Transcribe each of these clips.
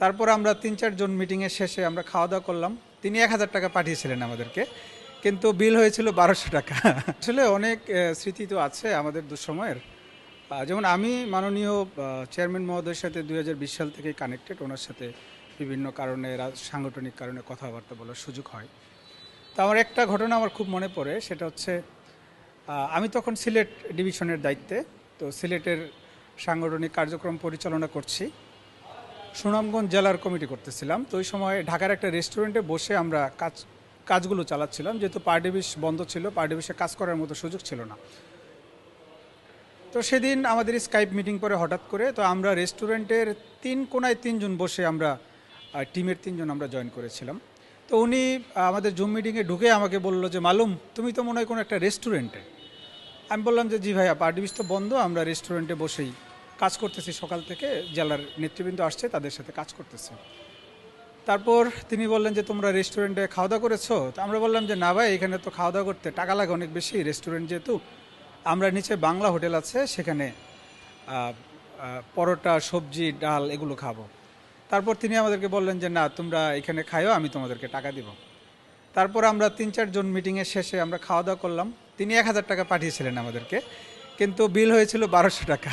তারপর আমরা ৩-৪ জন মিটিংয়ের শেষে আমরা খাওয়া দাওয়া করলাম। তিনি ১,০০০ টাকা পাঠিয়েছিলেন আমাদেরকে, কিন্তু বিল হয়েছিল ১২০০ টাকা। আসলে অনেক স্মৃতি তো আছে আমাদের দুঃসময়ের। যেমন আমি মাননীয় চেয়ারম্যান মহোদয়ের সাথে ২০২০ সাল থেকে কানেক্টেড। ওনার সাথে বিভিন্ন কারণে সাংগঠনিক কারণে কথাবার্তা বলার সুযোগ হয়। তো আমার একটা ঘটনা আমার খুব মনে পড়ে, সেটা হচ্ছে আমি তখন সিলেট ডিভিশনের দায়িত্বে। তো সিলেটের সাংগঠনিক কার্যক্রম পরিচালনা করছি, সুনামগঞ্জ জেলার কমিটি করতেছিলাম। তো ওই সময় ঢাকার একটা রেস্টুরেন্টে বসে আমরা কাজগুলো চালাচ্ছিলাম, যেহেতু পার্টি অফিস বন্ধ ছিল, পার্টি অফিসে কাজ করার মতো সুযোগ ছিল না। তো সেদিন আমাদের স্কাইপ মিটিং পরে হঠাৎ করে তো আমরা রেস্টুরেন্টের ৩ কোণায় ৩ জন বসে আমরা টিমের ৩ জন আমরা জয়েন করেছিলাম। তো উনি আমাদের জুম মিটিংয়ে ঢুকে আমাকে বললো যে, মালুম তুমি তো মনে হয় কোনো একটা রেস্টুরেন্টে। আমি বললাম যে, জি ভাইয়া, পার্টি অফিস তো বন্ধ, আমরা রেস্টুরেন্টে বসেই কাজ করতেছি, সকাল থেকে জেলার নেতৃবৃন্দ আসছে, তাদের সাথে কাজ করতেছি। তারপর তিনি বললেন যে, তোমরা রেস্টুরেন্টে খাওয়া দাওয়া করেছো? তো আমরা বললাম যে, না ভাই, এখানে তো খাওয়া দাওয়া করতে টাকা লাগে অনেক বেশি, রেস্টুরেন্ট যেহেতু। আমরা নিচে বাংলা হোটেল আছে, সেখানে পরোটা, সবজি, ডাল এগুলো খাবো। তারপর তিনি আমাদেরকে বললেন যে, না, তোমরা এখানে খাইও, আমি তোমাদেরকে টাকা দিব। তারপর আমরা ৩-৪ জন মিটিংয়ের শেষে আমরা খাওয়া দাওয়া করলাম। তিনি ১,০০০ টাকা পাঠিয়েছিলেন আমাদেরকে, কিন্তু বিল হয়েছিল ১২০০ টাকা।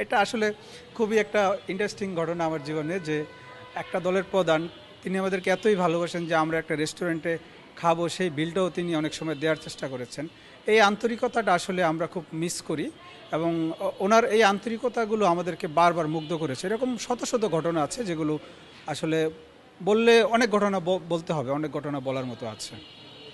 এটা আসলে খুবই একটা ইন্টারেস্টিং ঘটনা আমার জীবনে, যে একটা দলের প্রধান, তিনি আমাদেরকে এতই ভালোবাসেন যে আমরা একটা রেস্টুরেন্টে খাবো, সেই বিলটাও তিনি অনেক সময় দেওয়ার চেষ্টা করেছেন। এই আন্তরিকতাটা আসলে আমরা খুব মিস করি, এবং ওনার এই আন্তরিকতাগুলো আমাদেরকে বারবার মুগ্ধ করেছে। এরকম শত শত ঘটনা আছে যেগুলো আসলে বললে অনেক ঘটনা বলতে হবে, অনেক ঘটনা বলার মতো আছে।